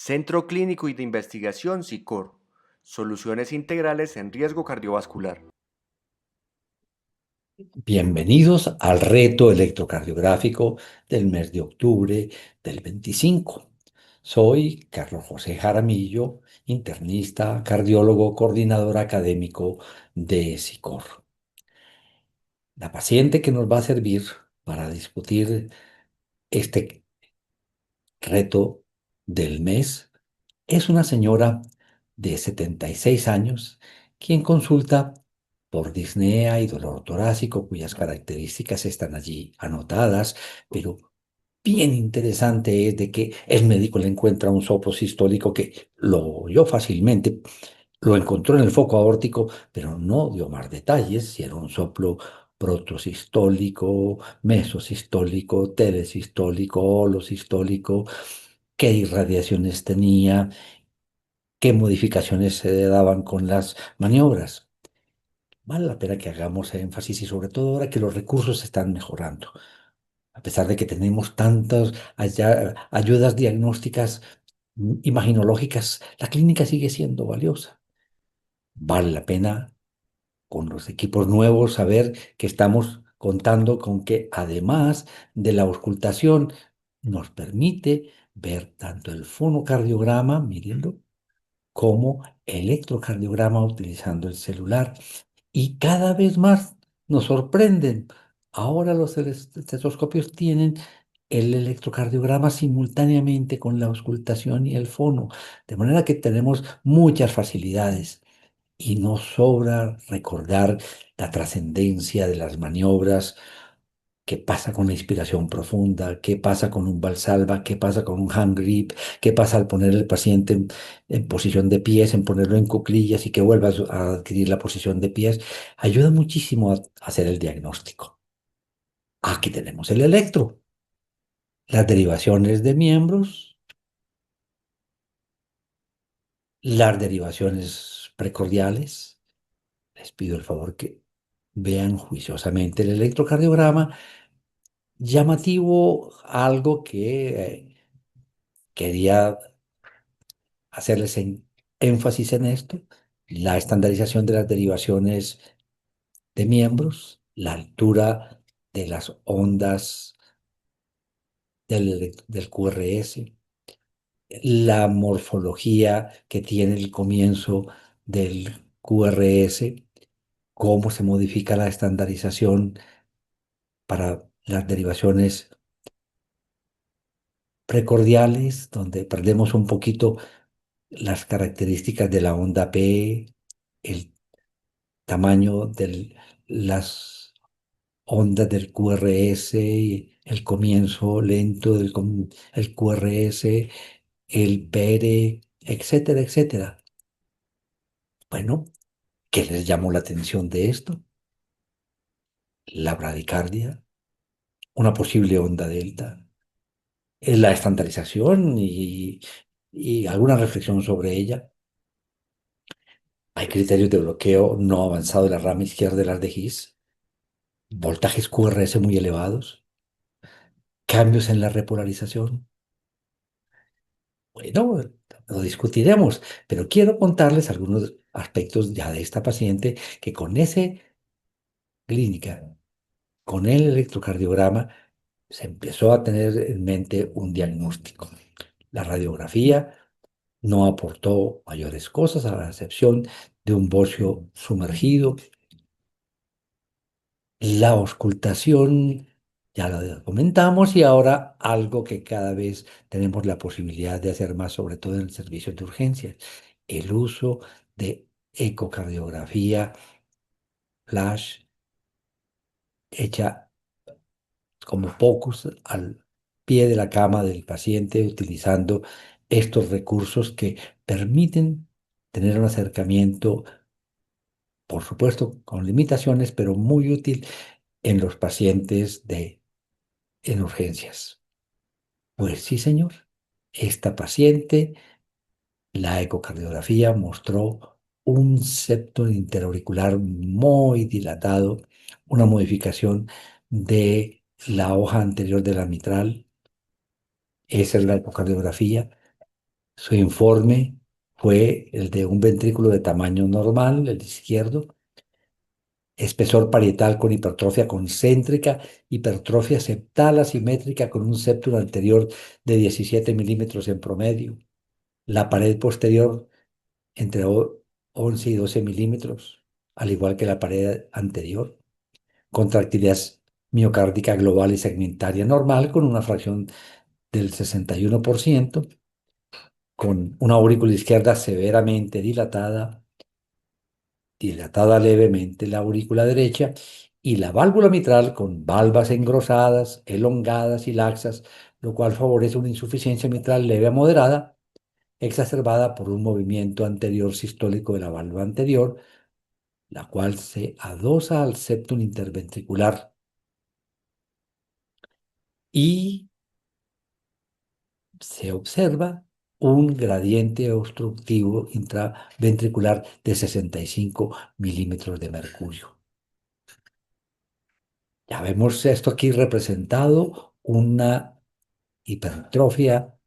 Centro Clínico y de Investigación SICOR. Soluciones integrales en riesgo cardiovascular. Bienvenidos al reto electrocardiográfico del mes de octubre del 25. Soy Carlos José Jaramillo, internista, cardiólogo, coordinador académico de SICOR. La paciente que nos va a servir para discutir este reto del mes es una señora de 76 años quien consulta por disnea y dolor torácico, cuyas características están allí anotadas, pero bien interesante es de que el médico le encuentra un soplo sistólico que lo oyó fácilmente, lo encontró en el foco aórtico, pero no dio más detalles, si era un soplo protosistólico, mesosistólico, telesistólico, holosistólico, qué irradiaciones tenía, qué modificaciones se daban con las maniobras. Vale la pena que hagamos énfasis y sobre todo ahora que los recursos están mejorando. A pesar de que tenemos tantas ayudas diagnósticas imaginológicas, la clínica sigue siendo valiosa. Vale la pena con los equipos nuevos saber que estamos contando con que además de la auscultación nos permite ver tanto el fonocardiograma, mírenlo, como electrocardiograma utilizando el celular. Y cada vez más nos sorprenden. Ahora los estetoscopios tienen el electrocardiograma simultáneamente con la auscultación y el fono, de manera que tenemos muchas facilidades. Y nos sobra recordar la trascendencia de las maniobras. ¿Qué pasa con la inspiración profunda? ¿Qué pasa con un valsalva? ¿Qué pasa con un hand grip? ¿Qué pasa al poner al paciente en posición de pies, en ponerlo en cuclillas y que vuelva a adquirir la posición de pies? Ayuda muchísimo a hacer el diagnóstico. Aquí tenemos el electro, las derivaciones de miembros, las derivaciones precordiales. Les pido el favor que vean juiciosamente el electrocardiograma. Llamativo, algo que quería hacerles énfasis en esto, la estandarización de las derivaciones de miembros, la altura de las ondas del QRS, la morfología que tiene el comienzo del QRS, cómo se modifica la estandarización para las derivaciones precordiales, donde perdemos un poquito las características de la onda P, el tamaño de las ondas del QRS, y el comienzo lento el QRS, el PR, etcétera, etcétera. Bueno, ¿qué les llamó la atención de esto? La bradicardia, una posible onda delta, la estandarización y alguna reflexión sobre ella. Hay criterios de bloqueo no avanzado de la rama izquierda de las de His, voltajes QRS muy elevados, cambios en la repolarización. Bueno, lo discutiremos, pero quiero contarles algunos aspectos ya de esta paciente que con ese clínica, con el electrocardiograma, se empezó a tener en mente un diagnóstico. La radiografía no aportó mayores cosas a la excepción de un bocio sumergido. La auscultación ya la comentamos y ahora algo que cada vez tenemos la posibilidad de hacer más, sobre todo en el servicio de urgencias, el uso de ecocardiografía flash hecha como pocos al pie de la cama del paciente utilizando estos recursos que permiten tener un acercamiento, por supuesto, con limitaciones, pero muy útil en los pacientes en urgencias. Pues sí, señor. Esta paciente, la ecocardiografía mostró un septo interauricular muy dilatado, una modificación de la hoja anterior de la mitral. Esa es la ecocardiografía. Su informe fue el de un ventrículo de tamaño normal, el izquierdo, espesor parietal con hipertrofia concéntrica, hipertrofia septal asimétrica con un septum anterior de 17 milímetros en promedio, la pared posterior entre 11 y 12 milímetros, al igual que la pared anterior, contractilidad miocárdica global y segmentaria normal con una fracción del 61%, con una aurícula izquierda severamente dilatada levemente la aurícula derecha, y la válvula mitral con valvas engrosadas, elongadas y laxas, lo cual favorece una insuficiencia mitral leve a moderada, exacerbada por un movimiento anterior sistólico de la válvula anterior, la cual se adosa al septum interventricular y se observa un gradiente obstructivo intraventricular de 65 milímetros de mercurio. Ya vemos esto aquí representado, una hipertrofia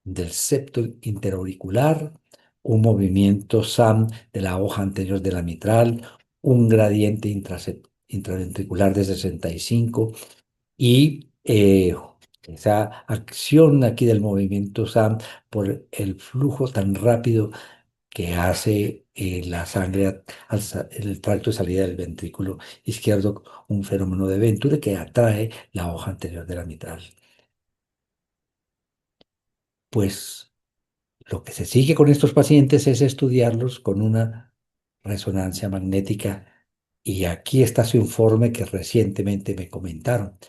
del septo interauricular, un movimiento SAM de la hoja anterior de la mitral, un gradiente intraventricular de 65 y esa acción aquí del movimiento SAM por el flujo tan rápido que hace la sangre en el tracto de salida del ventrículo izquierdo, un fenómeno de Venturi que atrae la hoja anterior de la mitral. Pues lo que se sigue con estos pacientes es estudiarlos con una resonancia magnética, y aquí está su informe que recientemente me comentaron.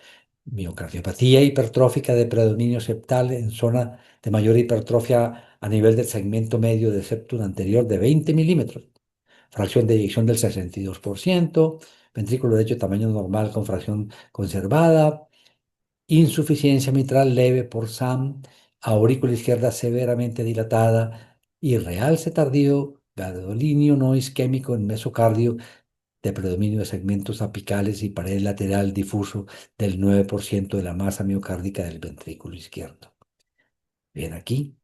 Miocardiopatía hipertrófica de predominio septal en zona de mayor hipertrofia a nivel del segmento medio del septum anterior de 20 milímetros, fracción de eyección del 62%, ventrículo derecho tamaño normal con fracción conservada, insuficiencia mitral leve por SAM, aurícula izquierda severamente dilatada y realce tardío gadolinio no isquémico en mesocardio de predominio de segmentos apicales y pared lateral difuso del 9% de la masa miocárdica del ventrículo izquierdo. Bien, aquí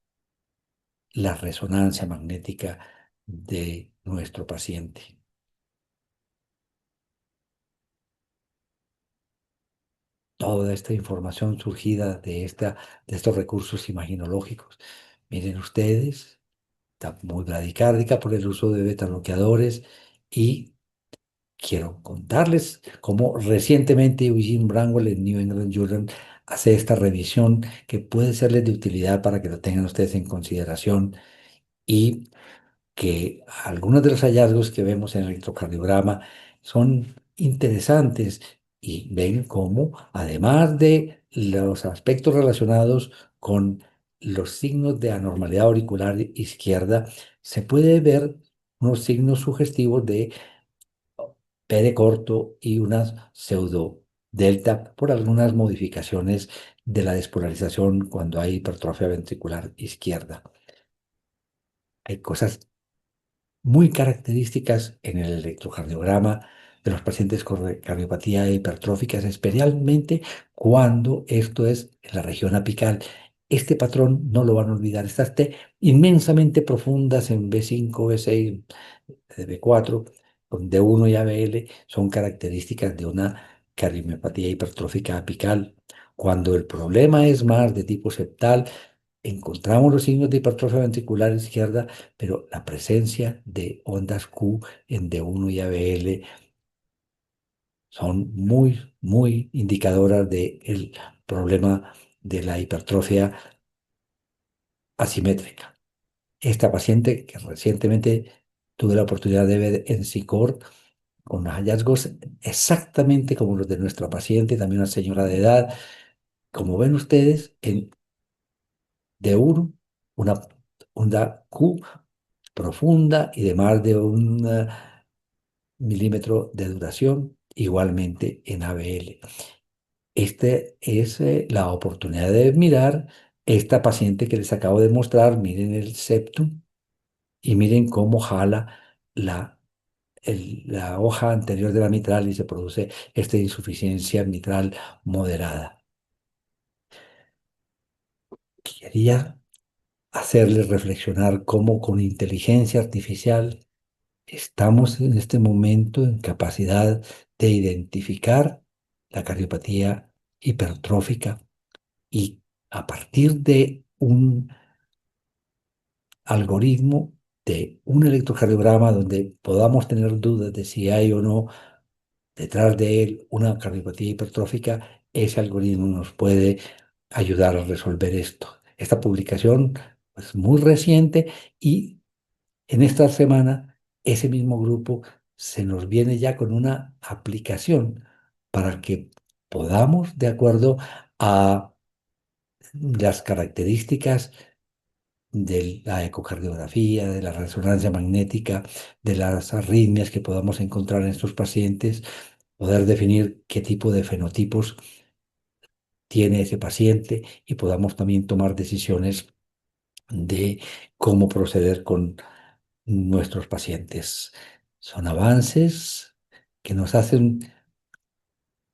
la resonancia magnética de nuestro paciente. Toda esta información surgida de estos recursos imaginológicos. Miren ustedes, está muy bradicárdica por el uso de betabloqueadores, y quiero contarles cómo recientemente Eugene Bramwell en New England Journal hace esta revisión que puede serles de utilidad para que lo tengan ustedes en consideración, y que algunos de los hallazgos que vemos en el electrocardiograma son interesantes, y ven cómo, además de los aspectos relacionados con los signos de anormalidad auricular izquierda, se puede ver unos signos sugestivos de PD corto y una pseudo delta por algunas modificaciones de la despolarización cuando hay hipertrofia ventricular izquierda. Hay cosas muy características en el electrocardiograma de los pacientes con cardiopatía hipertrófica, especialmente cuando esto es en la región apical. Este patrón no lo van a olvidar. Estas T inmensamente profundas en B5, B6, B4, con D1 y ABL son características de una cardiomiopatía hipertrófica apical. Cuando el problema es más de tipo septal, encontramos los signos de hipertrofia ventricular izquierda, pero la presencia de ondas Q en D1 y ABL son muy, muy indicadoras del problema de la hipertrofia asimétrica. Esta paciente que recientemente tuve la oportunidad de ver en SICOR, con hallazgos exactamente como los de nuestra paciente, también una señora de edad, como ven ustedes, en D1, una onda Q profunda y de más de un milímetro de duración, igualmente en ABL. Esta es la oportunidad de mirar esta paciente que les acabo de mostrar. Miren el septum y miren cómo jala la hoja anterior de la mitral y se produce esta insuficiencia mitral moderada. Quería hacerles reflexionar cómo con inteligencia artificial estamos en este momento en capacidad de identificar la cardiopatía hipertrófica y a partir de un algoritmo, de un electrocardiograma donde podamos tener dudas de si hay o no detrás de él una cardiopatía hipertrófica, ese algoritmo nos puede ayudar a resolver esto. Esta publicación es muy reciente y en esta semana ese mismo grupo se nos viene ya con una aplicación para que podamos, de acuerdo a las características de la ecocardiografía, de la resonancia magnética, de las arritmias que podamos encontrar en estos pacientes, poder definir qué tipo de fenotipos tiene ese paciente y podamos también tomar decisiones de cómo proceder con nuestros pacientes. Son avances que nos hacen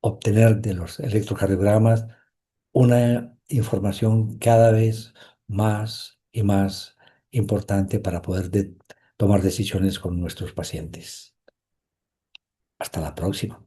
obtener de los electrocardiogramas una información cada vez más y más importante para poder tomar decisiones con nuestros pacientes. Hasta la próxima.